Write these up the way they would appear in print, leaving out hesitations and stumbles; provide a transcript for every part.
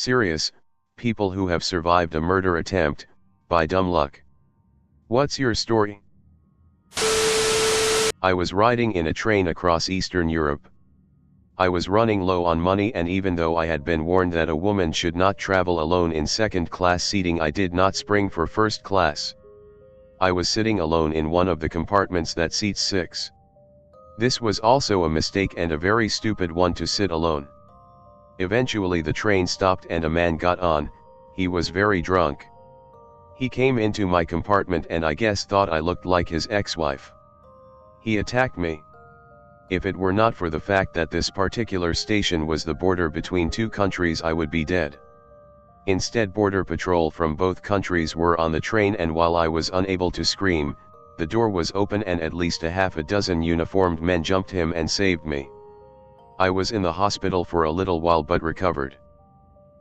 Serious, people who have survived a murder attempt, by dumb luck. What's your story? I was riding in a train across Eastern Europe. I was running low on money, and even though I had been warned that a woman should not travel alone in second-class seating, I did not spring for first class. I was sitting alone in one of the compartments that seats 6. This was also a mistake, and a very stupid one, to sit alone. Eventually the train stopped and a man got on. He was very drunk. He came into my compartment and I guess thought I looked like his ex-wife. He attacked me. If it were not for the fact that this particular station was the border between two countries, I would be dead. Instead, border patrol from both countries were on the train, and while I was unable to scream, the door was open and at least a half a dozen uniformed men jumped him and saved me. I was in the hospital for a little while but recovered.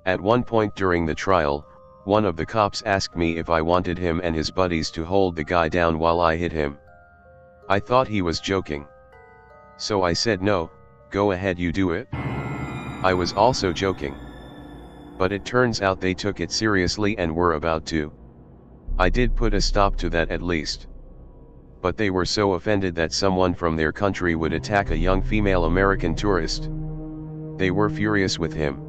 At one point during the trial, one of the cops asked me if I wanted him and his buddies to hold the guy down while I hit him. I thought he was joking. So I said, "No, go ahead, you do it." I was also joking. But it turns out they took it seriously and were about to. I did put a stop to that at least. But they were so offended that someone from their country would attack a young female American tourist. They were furious with him.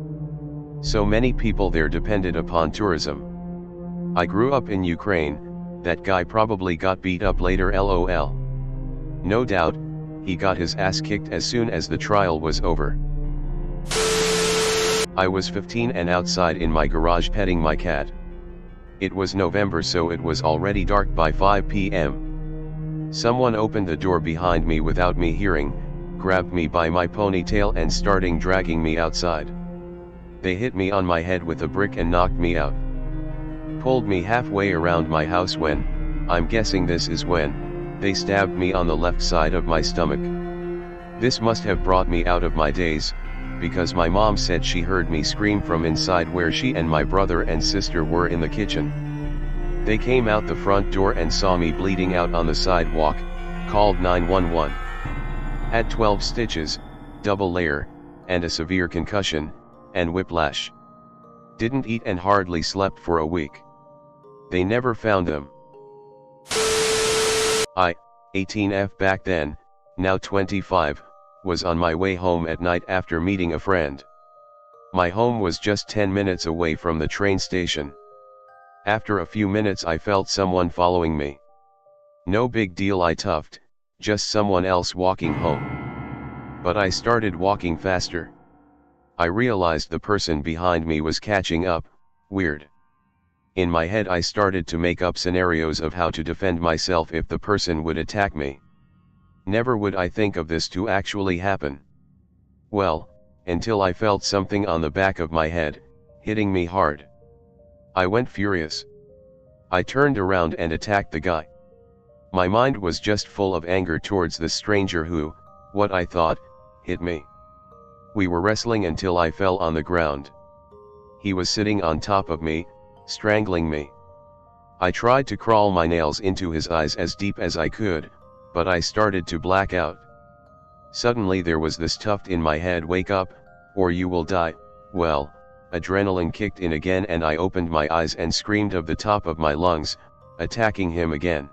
So many people there depended upon tourism. I grew up in Ukraine. That guy probably got beat up later, lol. No doubt, he got his ass kicked as soon as the trial was over. I was 15 and outside in my garage petting my cat. It was November, so it was already dark by 5 p.m. Someone opened the door behind me without me hearing, grabbed me by my ponytail and starting dragging me outside. They hit me on my head with a brick and knocked me out. Pulled me halfway around my house when, I'm guessing this is when, they stabbed me on the left side of my stomach. This must have brought me out of my daze, because my mom said she heard me scream from inside where she and my brother and sister were in the kitchen. They came out the front door and saw me bleeding out on the sidewalk, called 911. Had 12 stitches, double layer, and a severe concussion, and whiplash. Didn't eat and hardly slept for a week. They never found them. I, 18F back then, now 25, was on my way home at night after meeting a friend. My home was just 10 minutes away from the train station. After a few minutes I felt someone following me. No big deal, I toughed, just someone else walking home. But I started walking faster. I realized the person behind me was catching up. Weird. In my head I started to make up scenarios of how to defend myself if the person would attack me. Never would I think of this to actually happen. Well, until I felt something on the back of my head, hitting me hard. I went furious. I turned around and attacked the guy. My mind was just full of anger towards the stranger who, what I thought, hit me. We were wrestling until I fell on the ground. He was sitting on top of me, strangling me. I tried to crawl my nails into his eyes as deep as I could, but I started to black out. Suddenly there was this tuft in my head, "Wake up, or you will die." Well, adrenaline kicked in again and I opened my eyes and screamed of the top of my lungs, attacking him again.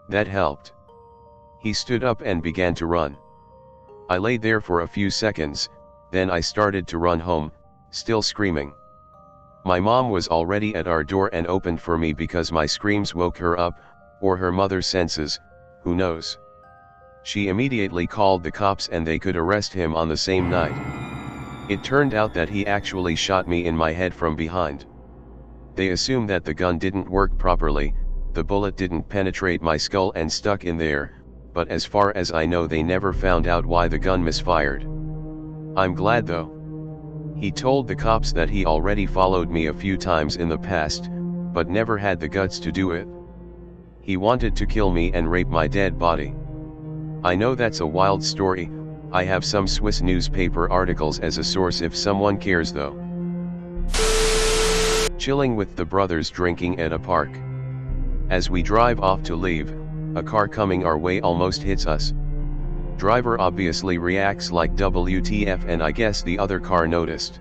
That helped. He stood up and began to run. I lay there for a few seconds, then I started to run home, still screaming. My mom was already at our door and opened for me because my screams woke her up, or her mother's senses, who knows. She immediately called the cops and they could arrest him on the same night. It turned out that he actually shot me in my head from behind. They assumed that the gun didn't work properly, the bullet didn't penetrate my skull and stuck in there, but as far as I know they never found out why the gun misfired. I'm glad though. He told the cops that he already followed me a few times in the past, but never had the guts to do it. He wanted to kill me and rape my dead body. I know that's a wild story. I have some Swiss newspaper articles as a source if someone cares though. Chilling with the brothers drinking at a park. As we drive off to leave, a car coming our way almost hits us. Driver obviously reacts like WTF and I guess the other car noticed.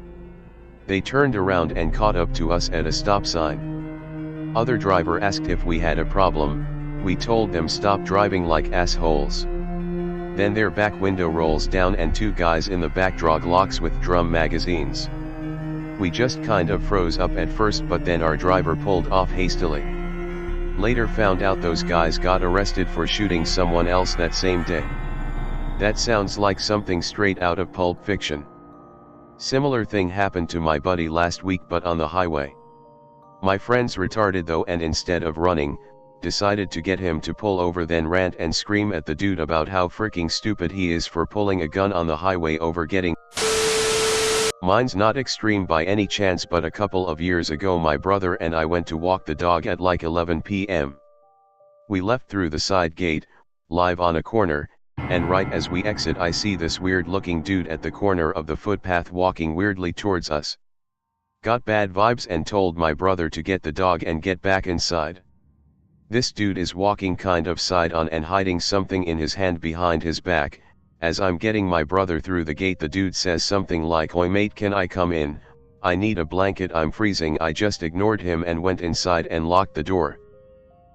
They turned around and caught up to us at a stop sign. Other driver asked if we had a problem, we told them stop driving like assholes. Then their back window rolls down and two guys in the back draw Glocks with drum magazines. We just kind of froze up at first, but then our driver pulled off hastily. Later found out those guys got arrested for shooting someone else that same day. That sounds like something straight out of Pulp Fiction. Similar thing happened to my buddy last week, but on the highway. My friend's retarded though, and instead of running, decided to get him to pull over, then rant and scream at the dude about how freaking stupid he is for pulling a gun on the highway over getting. Mine's not extreme by any chance, but a couple of years ago my brother and I went to walk the dog at like 11 p.m. We left through the side gate, live on a corner, and right as we exit I see this weird looking dude at the corner of the footpath walking weirdly towards us. Got bad vibes and told my brother to get the dog and get back inside. This dude is walking kind of side on and hiding something in his hand behind his back. As I'm getting my brother through the gate, the dude says something like, "Oi mate, can I come in? I need a blanket, I'm freezing." I just ignored him and went inside and locked the door.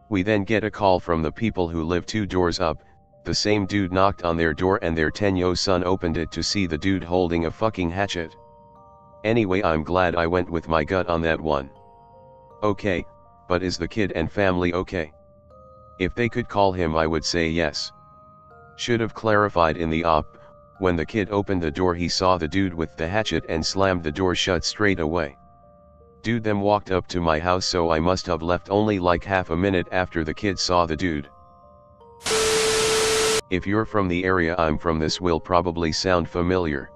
We then get a call from the people who live 2 doors up. The same dude knocked on their door and their 10-year-old son opened it to see the dude holding a fucking hatchet. Anyway, I'm glad I went with my gut on that one. Okay, but is the kid and family okay? If they could call him I would say yes. Should have clarified in the op. When the kid opened the door he saw the dude with the hatchet and slammed the door shut straight away. Dude then walked up to my house, so I must have left only like half a minute after the kid saw the dude. If you're from the area I'm from, this will probably sound familiar.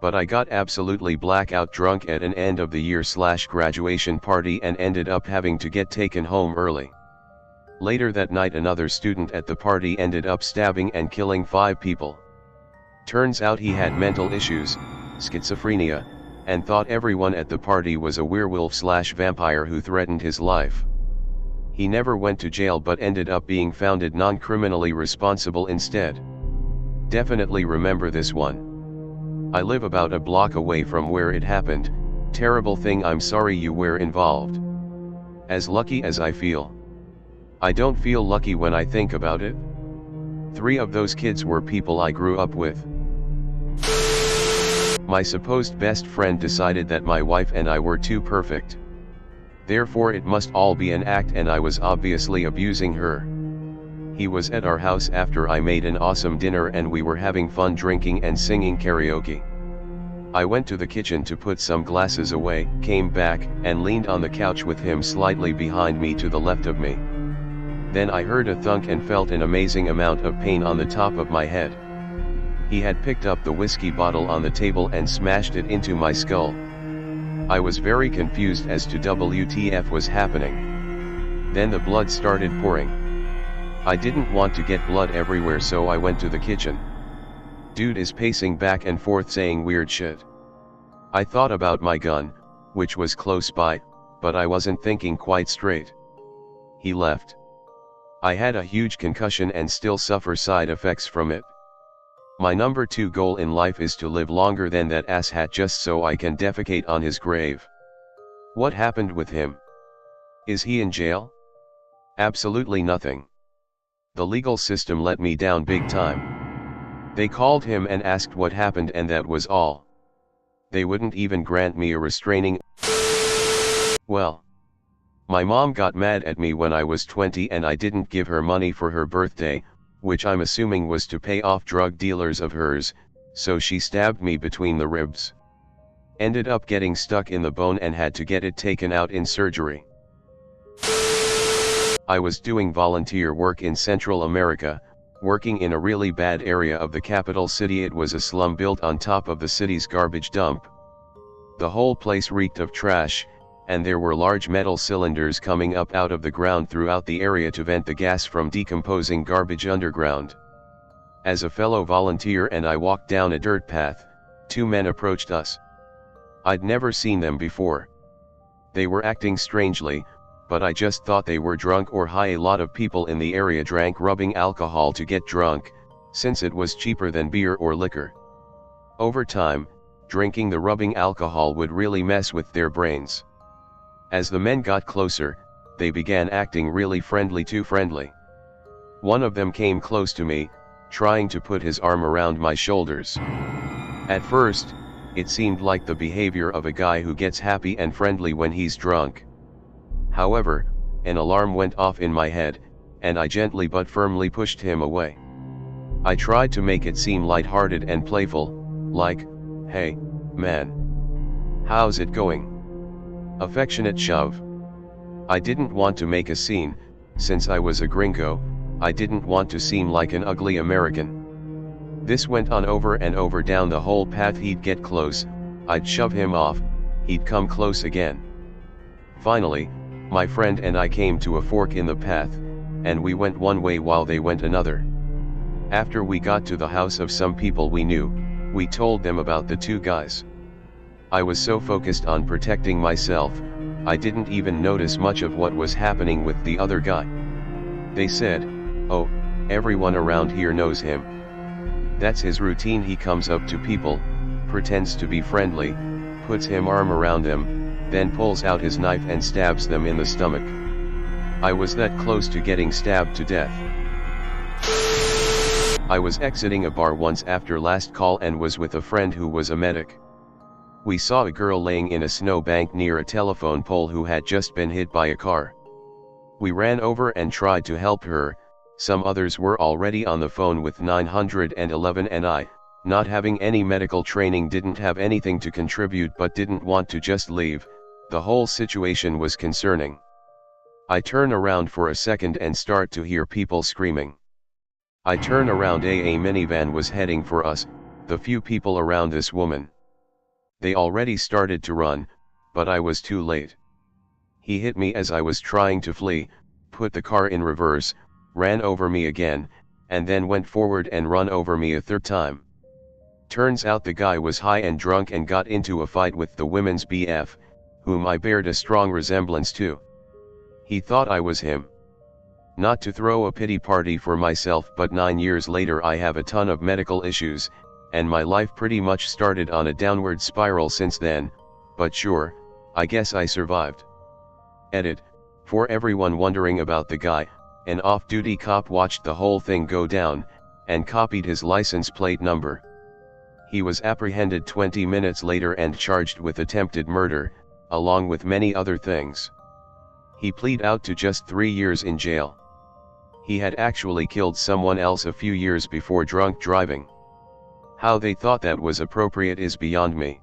But I got absolutely blackout drunk at an end of the year / graduation party and ended up having to get taken home early. Later that night another student at the party ended up stabbing and killing 5 people. Turns out he had mental issues, schizophrenia, and thought everyone at the party was a werewolf / vampire who threatened his life. He never went to jail but ended up being found non-criminally responsible instead. Definitely remember this one. I live about a block away from where it happened. Terrible thing, I'm sorry you were involved. As lucky as I feel. I don't feel lucky when I think about it. 3 of those kids were people I grew up with. My supposed best friend decided that my wife and I were too perfect. Therefore it must all be an act, and I was obviously abusing her. He was at our house after I made an awesome dinner and we were having fun drinking and singing karaoke. I went to the kitchen to put some glasses away, came back, and leaned on the couch with him slightly behind me to the left of me. Then I heard a thunk and felt an amazing amount of pain on the top of my head. He had picked up the whiskey bottle on the table and smashed it into my skull. I was very confused as to WTF was happening. Then the blood started pouring. I didn't want to get blood everywhere, so I went to the kitchen. Dude is pacing back and forth saying weird shit. I thought about my gun, which was close by, but I wasn't thinking quite straight. He left. I had a huge concussion and still suffer side effects from it. My number 2 goal in life is to live longer than that asshat just so I can defecate on his grave. What happened with him? Is he in jail? Absolutely nothing. The legal system let me down big time. They called him and asked what happened, and that was all. They wouldn't even grant me a restraining. Well, my mom got mad at me when I was 20 and I didn't give her money for her birthday, which I'm assuming was to pay off drug dealers of hers, so she stabbed me between the ribs. Ended up getting stuck in the bone and had to get it taken out in surgery. I was doing volunteer work in Central America, working in a really bad area of the capital city. It was a slum built on top of the city's garbage dump. The whole place reeked of trash, and there were large metal cylinders coming up out of the ground throughout the area to vent the gas from decomposing garbage underground. As a fellow volunteer and I walked down a dirt path, 2 men approached us. I'd never seen them before. They were acting strangely, but I just thought they were drunk or high. A lot of people in the area drank rubbing alcohol to get drunk, since it was cheaper than beer or liquor. Over time, drinking the rubbing alcohol would really mess with their brains. As the men got closer, they began acting really friendly, too friendly. One of them came close to me, trying to put his arm around my shoulders. At first, it seemed like the behavior of a guy who gets happy and friendly when he's drunk. However, an alarm went off in my head, and I gently but firmly pushed him away. I tried to make it seem lighthearted and playful, like, "Hey, man. How's it going?" Affectionate shove. I didn't want to make a scene, since I was a gringo. I didn't want to seem like an ugly American. This went on over and over down the whole path. He'd get close, I'd shove him off, he'd come close again. Finally, my friend and I came to a fork in the path, and we went one way while they went another. After we got to the house of some people we knew, we told them about the two guys. I was so focused on protecting myself, I didn't even notice much of what was happening with the other guy. They said, "Oh, everyone around here knows him. That's his routine. He comes up to people, pretends to be friendly, puts his arm around them, then pulls out his knife and stabs them in the stomach." I was that close to getting stabbed to death. I was exiting a bar once after last call and was with a friend who was a medic. We saw a girl laying in a snowbank near a telephone pole who had just been hit by a car. We ran over and tried to help her. Some others were already on the phone with 911 and I, not having any medical training, didn't have anything to contribute but didn't want to just leave. The whole situation was concerning. I turn around for a second and start to hear people screaming. I turn around, a minivan was heading for us, the few people around this woman. They already started to run, but I was too late. He hit me as I was trying to flee, put the car in reverse, ran over me again, and then went forward and run over me a third time. Turns out the guy was high and drunk and got into a fight with the women's BF, whom I bared a strong resemblance to. He thought I was him. Not to throw a pity party for myself, but 9 years later I have a ton of medical issues, and my life pretty much started on a downward spiral since then, but sure, I guess I survived. Edit. For everyone wondering about the guy, an off-duty cop watched the whole thing go down, and copied his license plate number. He was apprehended 20 minutes later and charged with attempted murder, along with many other things. He pleaded out to just 3 years in jail. He had actually killed someone else a few years before drunk driving. How they thought that was appropriate is beyond me.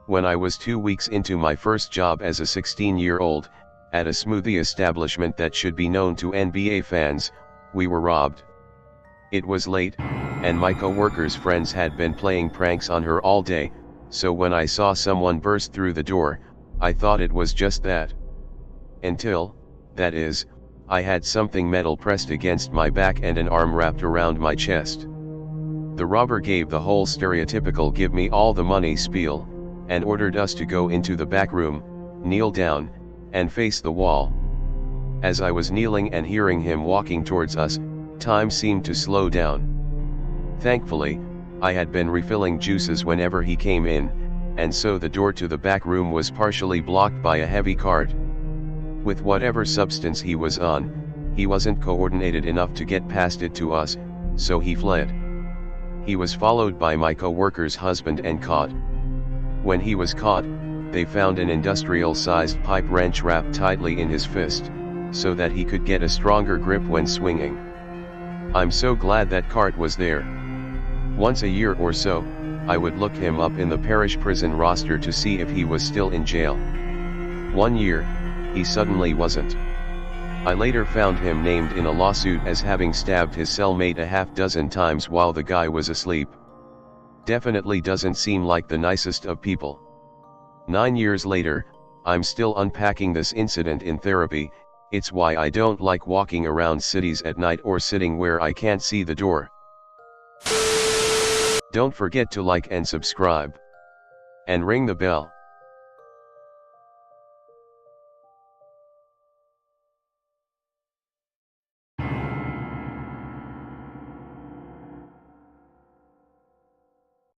When I was 2 weeks into my first job as a 16-year-old, at a smoothie establishment that should be known to NBA fans, we were robbed. It was late, and my co-worker's friends had been playing pranks on her all day, so when I saw someone burst through the door, I thought it was just that. Until, that is, I had something metal pressed against my back and an arm wrapped around my chest. The robber gave the whole stereotypical "give me all the money" spiel, and ordered us to go into the back room, kneel down, and face the wall. As I was kneeling and hearing him walking towards us, time seemed to slow down. Thankfully, I had been refilling juices whenever he came in, and so the door to the back room was partially blocked by a heavy cart. With whatever substance he was on, he wasn't coordinated enough to get past it to us, so he fled. He was followed by my co-worker's husband and caught. When he was caught, they found an industrial-sized pipe wrench wrapped tightly in his fist, so that he could get a stronger grip when swinging. I'm so glad that cart was there. Once a year or so, I would look him up in the parish prison roster to see if he was still in jail. 1 year, he suddenly wasn't. I later found him named in a lawsuit as having stabbed his cellmate a half-dozen times while the guy was asleep. Definitely doesn't seem like the nicest of people. 9 years later, I'm still unpacking this incident in therapy. It's why I don't like walking around cities at night or sitting where I can't see the door. Don't forget to like and subscribe. And ring the bell.